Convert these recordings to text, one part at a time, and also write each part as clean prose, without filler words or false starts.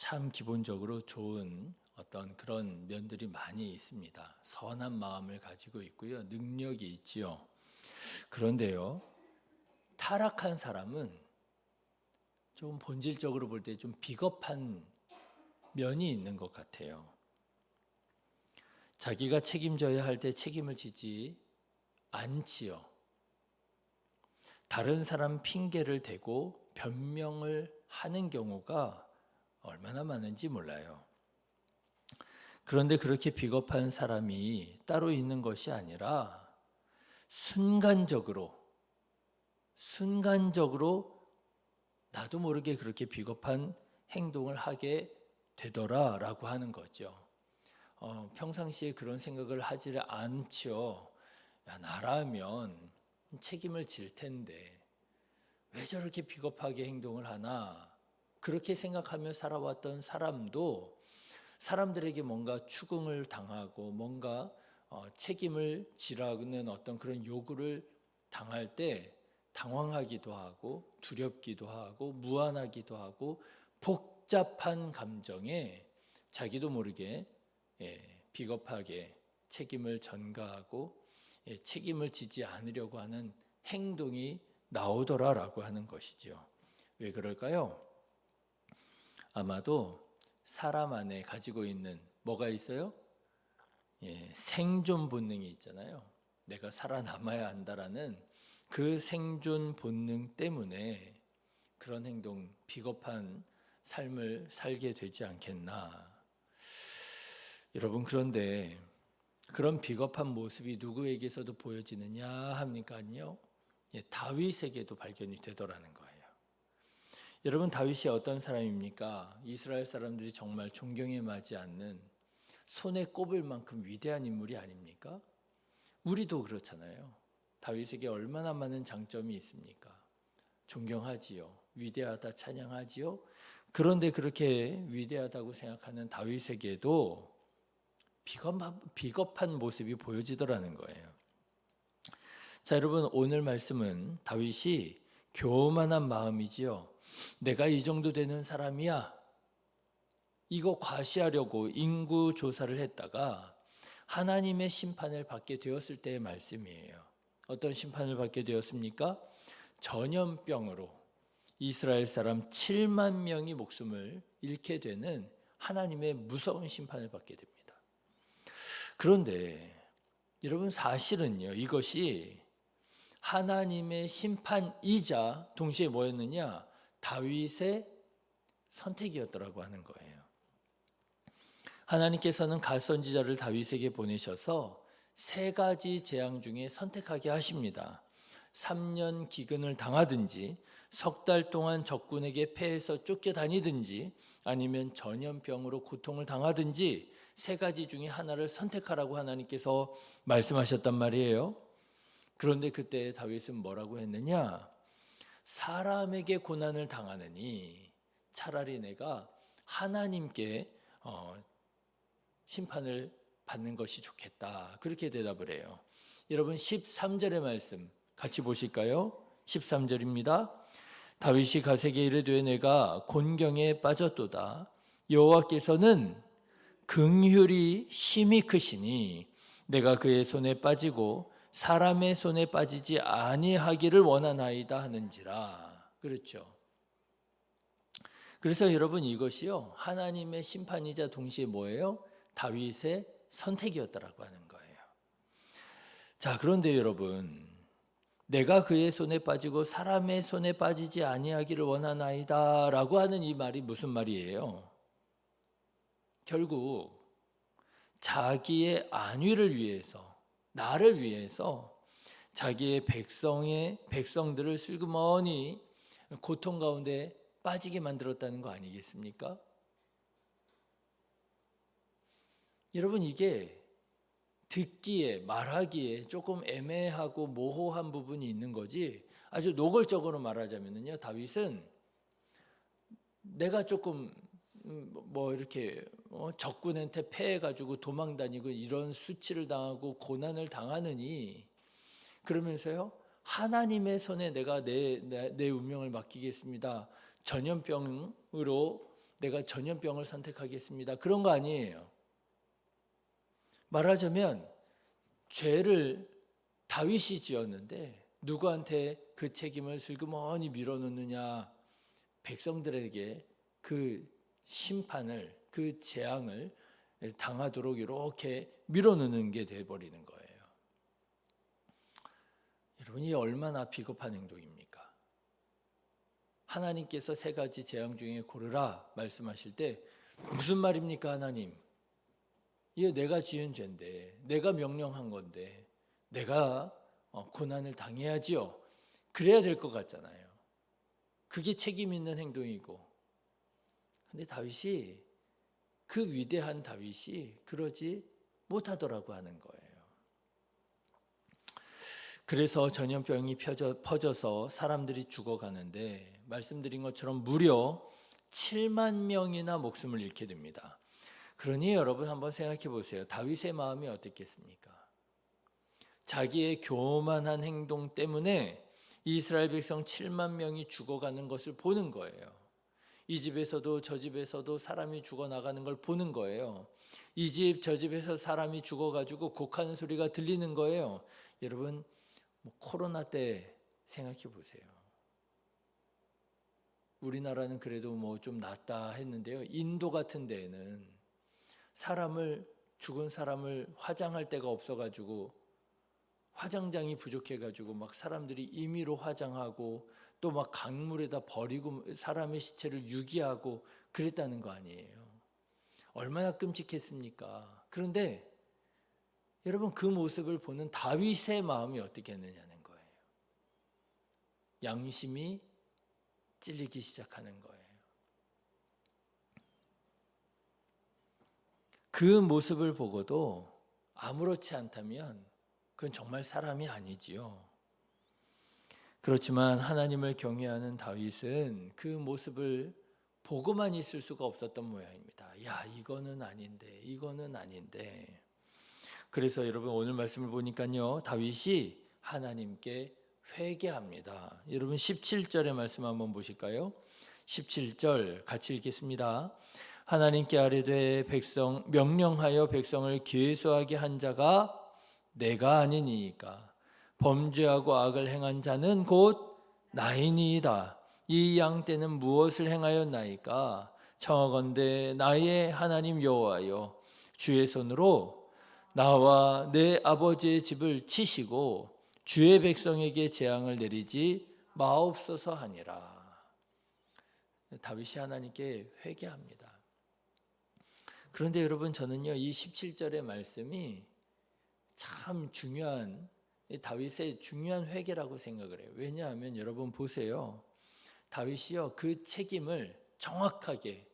참 기본적으로 좋은 어떤 그런 면들이 많이 있습니다. 선한 마음을 가지고 있고요. 능력이 있지요. 그런데요, 타락한 사람은 좀 본질적으로 볼 때 좀 비겁한 면이 있는 것 같아요. 자기가 책임져야 할 때 책임을 지지 않지요. 다른 사람 핑계를 대고 변명을 하는 경우가 얼마나 많은지 몰라요. 그런데 그렇게 비겁한 사람이 따로 있는 것이 아니라 순간적으로 나도 모르게 그렇게 비겁한 행동을 하게 되더라라고 하는 거죠. 평상시에 그런 생각을 하지 않죠. 야, 나라면 책임을 질 텐데 왜 저렇게 비겁하게 행동을 하나? 그렇게 생각하며 살아왔던 사람도 사람들에게 뭔가 추궁을 당하고 뭔가 책임을 지라는 어떤 그런 요구를 당할 때 당황하기도 하고 두렵기도 하고 무안하기도 하고 복잡한 감정에 자기도 모르게 비겁하게 책임을 전가하고 책임을 지지 않으려고 하는 행동이 나오더라라고 하는 것이죠. 왜 그럴까요? 아마도 사람 안에 가지고 있는 뭐가 있어요? 생존 본능이 있잖아요. 내가 살아남아야 한다라는 그 생존 본능 때문에 그런 행동, 비겁한 삶을 살게 되지 않겠나. 여러분, 그런데 그런 비겁한 모습이 누구에게서도 보여지느냐 합니까요? 다윗에게도 발견이 되더라는 거예요. 여러분, 다윗이 어떤 사람입니까? 이스라엘 사람들이 정말 존경에 맞지 않는 손에 꼽을 만큼 위대한 인물이 아닙니까? 우리도 그렇잖아요. 다윗에게 얼마나 많은 장점이 있습니까? 존경하지요. 위대하다 찬양하지요. 그런데 그렇게 위대하다고 생각하는 다윗에게도 비겁한 모습이 보여지더라는 거예요. 자, 여러분, 오늘 말씀은 다윗이 교만한 마음이지요. 내가 이 정도 되는 사람이야. 이거 과시하려고 인구 조사를 했다가 하나님의 심판을 받게 되었을 때의 말씀이에요. 어떤 심판을 받게 되었습니까? 전염병으로 이스라엘 사람 7만 명이 목숨을 잃게 되는 하나님의 무서운 심판을 받게 됩니다. 그런데 여러분, 사실은요, 이것이 하나님의 심판이자 동시에 뭐였느냐? 다윗의 선택이었더라고 하는 거예요. 하나님께서는 갓선지자를 다윗에게 보내셔서 세 가지 재앙 중에 선택하게 하십니다. 3년 기근을 당하든지 석 달 동안 적군에게 패해서 쫓겨다니든지 아니면 전염병으로 고통을 당하든지 세 가지 중에 하나를 선택하라고 하나님께서 말씀하셨단 말이에요. 그런데 그때 다윗은 뭐라고 했느냐? 사람에게 고난을 당하느니 차라리 내가 하나님께 심판을 받는 것이 좋겠다. 그렇게 대답을 해요. 여러분, 13절의 말씀 같이 보실까요? 13절입니다. 다윗이 갓에게 이르되 내가 곤경에 빠졌도다. 여호와께서는 긍휼이 심히 크시니 내가 그의 손에 빠지고 사람의 손에 빠지지 아니하기를 원하나이다 하는지라. 그렇죠. 그래서 여러분, 이것이요, 하나님의 심판이자 동시에 뭐예요? 다윗의 선택이었다라고 하는 거예요. 자, 그런데 여러분, 내가 그의 손에 빠지고 사람의 손에 빠지지 아니하기를 원하나이다 라고 하는 이 말이 무슨 말이에요? 결국 자기의 안위를 위해서, 나를 위해서 자기의 백성들을 슬그머니 고통 가운데 빠지게 만들었다는 거 아니겠습니까? 여러분, 이게 듣기에 말하기에 조금 애매하고 모호한 부분이 있는 거지, 아주 노골적으로 말하자면요, 다윗은 내가 조금 이렇게 적군한테 패해가지고 도망다니고 이런 수치를 당하고 고난을 당하느니 그러면서요, 하나님의 손에 내가 내 운명을 맡기겠습니다. 전염병으로 내가 전염병을 선택하겠습니다. 그런 거 아니에요. 말하자면 죄를 다윗이 지었는데 누구한테 그 책임을 슬그머니 밀어놓느냐? 백성들에게 그 심판을, 그 재앙을 당하도록 이렇게 밀어놓는 게 돼버리는 거예요. 여러분이 얼마나 비겁한 행동입니까? 하나님께서 세 가지 재앙 중에 고르라 말씀하실 때 무슨 말입니까, 하나님? 이게 내가 지은 죄인데, 내가 명령한 건데, 내가 고난을 당해야지요. 그래야 될 것 같잖아요. 그게 책임 있는 행동이고. 근데 다윗이, 그 위대한 다윗이 그러지 못하더라고 하는 거예요. 그래서 전염병이 퍼져서 사람들이 죽어가는데 말씀드린 것처럼 무려 7만 명이나 목숨을 잃게 됩니다. 그러니 여러분 한번 생각해 보세요. 다윗의 마음이 어땠겠습니까? 자기의 교만한 행동 때문에 이스라엘 백성 7만 명이 죽어가는 것을 보는 거예요. 이 집에서도 저 집에서도 사람이 죽어나가는 걸 보는 거예요. 이 집 저 집에서 사람이 죽어가지고 곡하는 소리가 들리는 거예요. 여러분 코로나 때 생각해 보세요. 우리나라는 그래도 좀 낫다 했는데요. 인도 같은 데에는 죽은 사람을 화장할 데가 없어가지고 화장장이 부족해가지고 막 사람들이 임의로 화장하고 또 막 강물에다 버리고 사람의 시체를 유기하고 그랬다는 거 아니에요. 얼마나 끔찍했습니까? 그런데 여러분 그 모습을 보는 다윗의 마음이 어떻게 했느냐는 거예요. 양심이 찔리기 시작하는 거예요. 그 모습을 보고도 아무렇지 않다면 그건 정말 사람이 아니지요. 그렇지만 하나님을 경외하는 다윗은 그 모습을 보고만 있을 수가 없었던 모양입니다. 야, 이거는 아닌데, 이거는 아닌데. 그래서 여러분 오늘 말씀을 보니까요, 다윗이 하나님께 회개합니다. 여러분 17절의 말씀 한번 보실까요? 17절 같이 읽겠습니다. 하나님께 아뢰되 명령하여 백성을 계수하게 한 자가 내가 아니니이까 범죄하고 악을 행한 자는 곧 나이니이다. 이 양 떼는 무엇을 행하였나이까? 청하건대 나의 하나님 여호와여 주의 손으로 나와 내 아버지의 집을 치시고 주의 백성에게 재앙을 내리지 마옵소서 하니라. 다윗이 하나님께 회개합니다. 그런데 여러분 저는요 이 17절의 말씀이 참 중요한 다윗의 중요한 회개라고 생각을 해요. 왜냐하면 여러분 보세요. 다윗이요 그 책임을 정확하게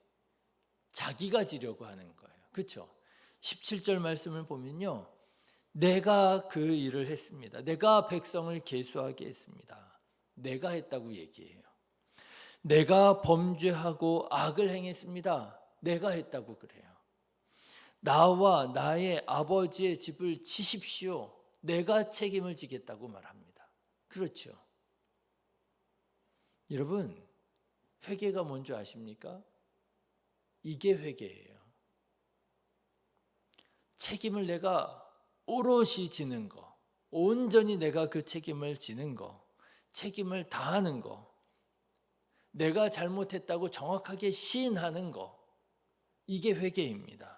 자기가 지려고 하는 거예요. 그렇죠? 17절 말씀을 보면요. 내가 그 일을 했습니다. 내가 백성을 계수하게 했습니다. 내가 했다고 얘기해요. 내가 범죄하고 악을 행했습니다. 내가 했다고 그래요. 나와 나의 아버지의 집을 치십시오. 내가 책임을 지겠다고 말합니다. 그렇죠? 여러분, 회개가 뭔지 아십니까? 이게 회개예요. 책임을 내가 오롯이 지는 거, 온전히 내가 그 책임을 지는 거, 책임을 다하는 거, 내가 잘못했다고 정확하게 시인하는 거, 이게 회개입니다.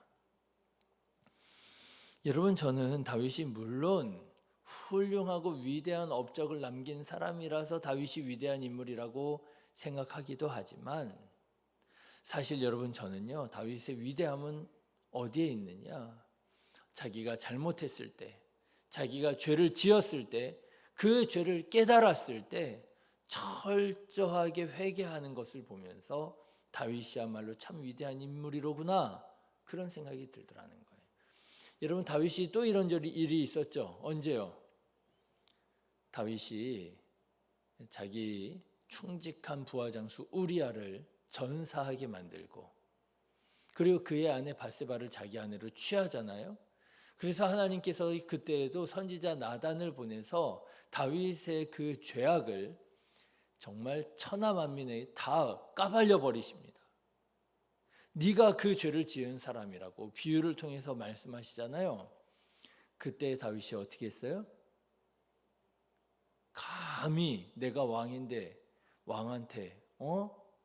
여러분 저는 다윗이 물론 훌륭하고 위대한 업적을 남긴 사람이라서 다윗이 위대한 인물이라고 생각하기도 하지만 사실 여러분 저는요 다윗의 위대함은 어디에 있느냐? 자기가 잘못했을 때, 자기가 죄를 지었을 때, 그 죄를 깨달았을 때 철저하게 회개하는 것을 보면서 다윗이야말로 참 위대한 인물이로구나 그런 생각이 들더라는 거예요. 여러분 다윗이 또 이런 일이 있었죠. 언제요? 다윗이 자기 충직한 부하장수 우리아를 전사하게 만들고 그리고 그의 아내 바세바를 자기 아내로 취하잖아요. 그래서 하나님께서 그때에도 선지자 나단을 보내서 다윗의 그 죄악을 정말 천하만민에 다 까발려 버리십니다. 네가 그 죄를 지은 사람이라고 비유를 통해서 말씀하시잖아요. 그때 다윗이 어떻게 했어요? 감히 내가 왕인데 왕한테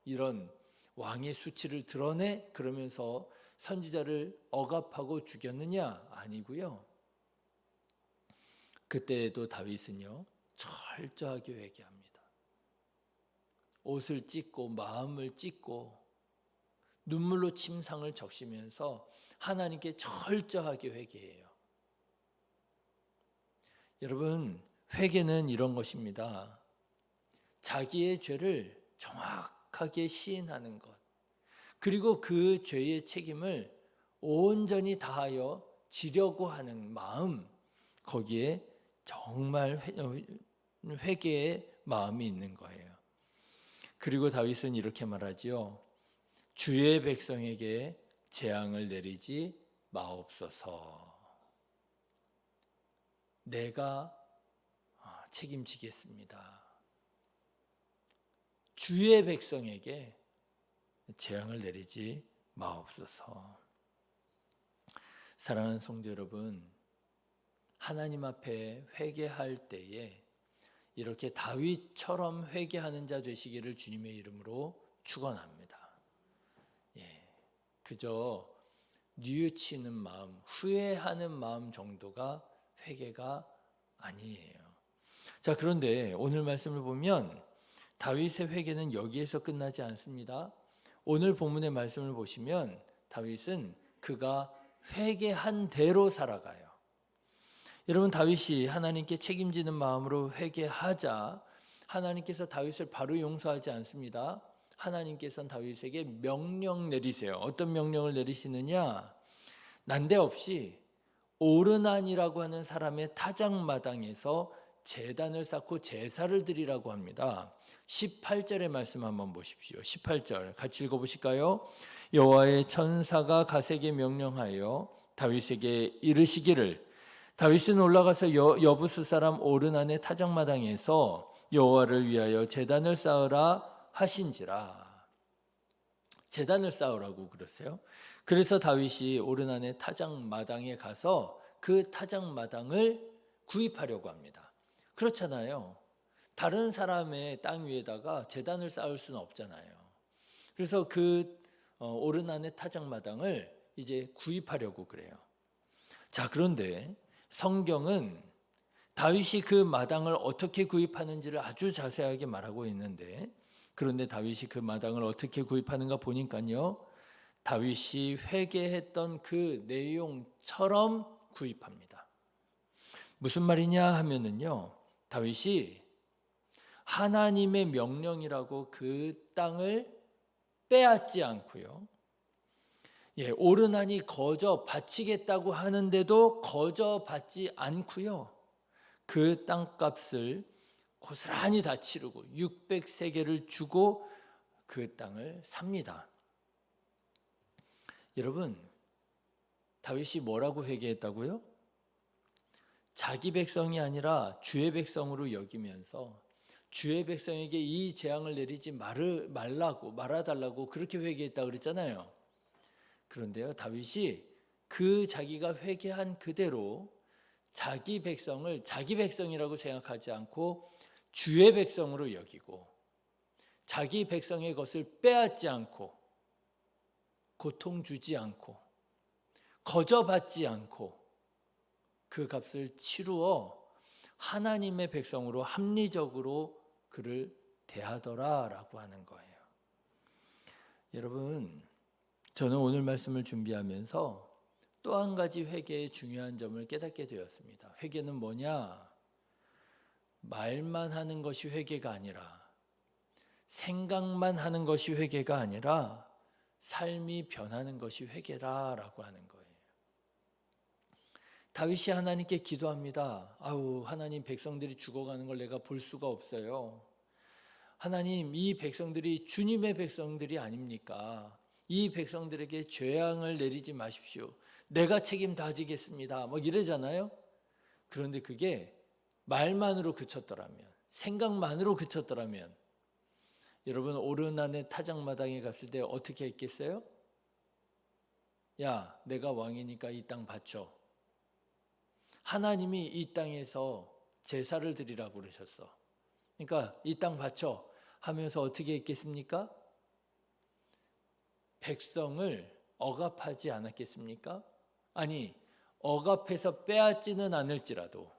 이런 왕의 수치를 드러내? 그러면서 선지자를 억압하고 죽였느냐? 아니고요. 그때도 다윗은요, 철저하게 회개합니다. 옷을 찢고 마음을 찢고 눈물로 침상을 적시면서 하나님께 철저하게 회개해요. 여러분, 회개는 이런 것입니다. 자기의 죄를 정확하게 시인하는 것, 그리고 그 죄의 책임을 온전히 다하여 지려고 하는 마음, 거기에 정말 회개의 마음이 있는 거예요. 그리고 다윗은 이렇게 말하지요. 주의 백성에게 재앙을 내리지 마옵소서. 내가 책임지겠습니다. 주의 백성에게 재앙을 내리지 마옵소서. 사랑하는 성도 여러분, 하나님 앞에 회개할 때에 이렇게 다윗처럼 회개하는 자 되시기를 주님의 이름으로 축원합니다. 그저 뉘우치는 마음, 후회하는 마음 정도가 회개가 아니에요. 자, 그런데 오늘 말씀을 보면 다윗의 회개는 여기에서 끝나지 않습니다. 오늘 본문의 말씀을 보시면 다윗은 그가 회개한 대로 살아가요. 여러분, 다윗이 하나님께 책임지는 마음으로 회개하자 하나님께서 다윗을 바로 용서하지 않습니다. 하나님께서는 다윗에게 명령 내리세요. 어떤 명령을 내리시느냐? 난데없이 오르난이라고 하는 사람의 타작마당에서 제단을 쌓고 제사를 드리라고 합니다. 18절의 말씀 한번 보십시오. 18절 같이 읽어보실까요? 여호와의 천사가 갓에게 명령하여 다윗에게 이르시기를, 다윗은 올라가서 여부스 사람 오르난의 타작마당에서 여호와를 위하여 제단을 쌓으라 하신지라. 제단을 쌓으라고 그랬어요. 그래서 다윗이 오르난의 타작마당에 가서 그 타작마당을 구입하려고 합니다. 그렇잖아요. 다른 사람의 땅 위에다가 제단을 쌓을 수는 없잖아요. 그래서 그 오르난의 타작마당을 이제 구입하려고 그래요. 자, 그런데 성경은 다윗이 그 마당을 어떻게 구입하는지를 아주 자세하게 말하고 있는데, 그런데 다윗이 그 마당을 어떻게 구입하는가 보니까요, 다윗이 회개했던 그 내용처럼 구입합니다. 무슨 말이냐 하면은요, 다윗이 하나님의 명령이라고 그 땅을 빼앗지 않고요, 오르난이 거저 바치겠다고 하는데도 거저 받지 않고요, 그 땅값을 고스란히 다 치르고 600세겔을 주고 그 땅을 삽니다. 여러분, 다윗이 뭐라고 회개했다고요? 자기 백성이 아니라 주의 백성으로 여기면서 주의 백성에게 이 재앙을 내리지 말아달라고 그렇게 회개했다고 그랬잖아요. 그런데요, 다윗이 그 자기가 회개한 그대로 자기 백성을 자기 백성이라고 생각하지 않고 주의 백성으로 여기고, 자기 백성의 것을 빼앗지 않고, 고통 주지 않고, 거저 받지 않고 그 값을 치루어 하나님의 백성으로 합리적으로 그를 대하더라라고 하는 거예요. 여러분, 저는 오늘 말씀을 준비하면서 또 한 가지 회개의 중요한 점을 깨닫게 되었습니다. 회개는 뭐냐? 말만 하는 것이 회개가 아니라, 생각만 하는 것이 회개가 아니라 삶이 변하는 것이 회개라라고 하는 거예요. 다윗이 하나님께 기도합니다. 하나님, 백성들이 죽어가는 걸 내가 볼 수가 없어요. 하나님, 이 백성들이 주님의 백성들이 아닙니까? 이 백성들에게 재앙을 내리지 마십시오. 내가 책임 다지겠습니다. 이러잖아요. 그런데 그게 말만으로 그쳤더라면, 생각만으로 그쳤더라면, 여러분, 오르난의 타작마당에 갔을 때 어떻게 했겠어요? 야, 내가 왕이니까 이 땅 바쳐. 하나님이 이 땅에서 제사를 드리라고 그러셨어. 그러니까 이 땅 바쳐 하면서 어떻게 했겠습니까? 백성을 억압하지 않았겠습니까? 아니, 억압해서 빼앗지는 않을지라도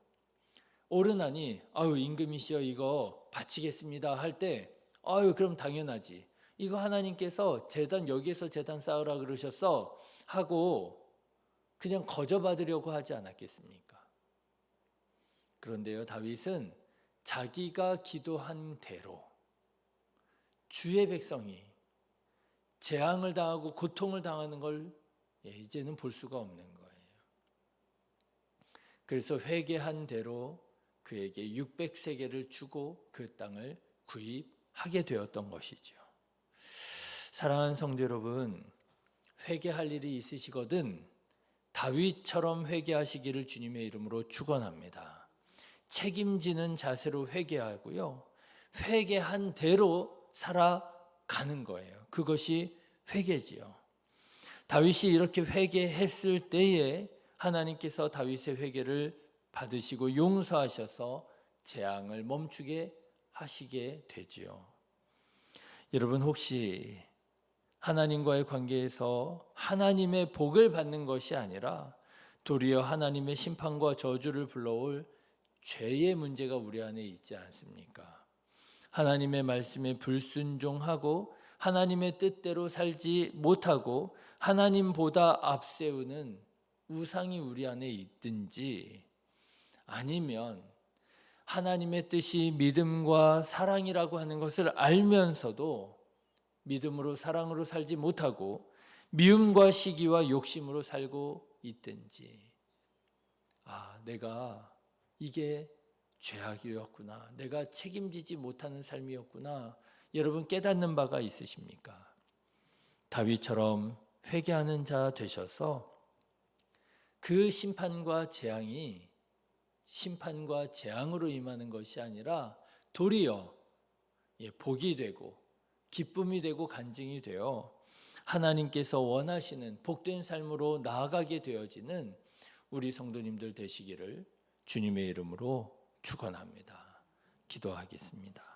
오르나니 아유 임금이시여 이거 바치겠습니다 할 때 아유 그럼 당연하지. 이거 하나님께서 제단 여기에서 제단 쌓으라 그러셨어 하고 그냥 거저 받으려고 하지 않았겠습니까? 그런데요, 다윗은 자기가 기도한 대로 주의 백성이 재앙을 당하고 고통을 당하는 걸 이제는 볼 수가 없는 거예요. 그래서 회개한 대로 그에게 600세겔을 주고 그 땅을 구입하게 되었던 것이죠. 사랑하는 성도 여러분, 회개할 일이 있으시거든 다윗처럼 회개하시기를 주님의 이름으로 축원합니다. 책임지는 자세로 회개하고요. 회개한 대로 살아가는 거예요. 그것이 회개지요. 다윗이 이렇게 회개했을 때에 하나님께서 다윗의 회개를 받으시고 용서하셔서 재앙을 멈추게 하시게 되지요. 여러분 혹시 하나님과의 관계에서 하나님의 복을 받는 것이 아니라 도리어 하나님의 심판과 저주를 불러올 죄의 문제가 우리 안에 있지 않습니까? 하나님의 말씀에 불순종하고 하나님의 뜻대로 살지 못하고 하나님보다 앞세우는 우상이 우리 안에 있든지 아니면 하나님의 뜻이 믿음과 사랑이라고 하는 것을 알면서도 믿음으로 사랑으로 살지 못하고 미움과 시기와 욕심으로 살고 있든지 내가 이게 죄악이었구나. 내가 책임지지 못하는 삶이었구나. 여러분 깨닫는 바가 있으십니까? 다윗처럼 회개하는 자 되셔서 그 심판과 재앙으로 임하는 것이 아니라 도리어 복이 되고 기쁨이 되고 간증이 되어 하나님께서 원하시는 복된 삶으로 나아가게 되어지는 우리 성도님들 되시기를 주님의 이름으로 축원합니다. 기도하겠습니다.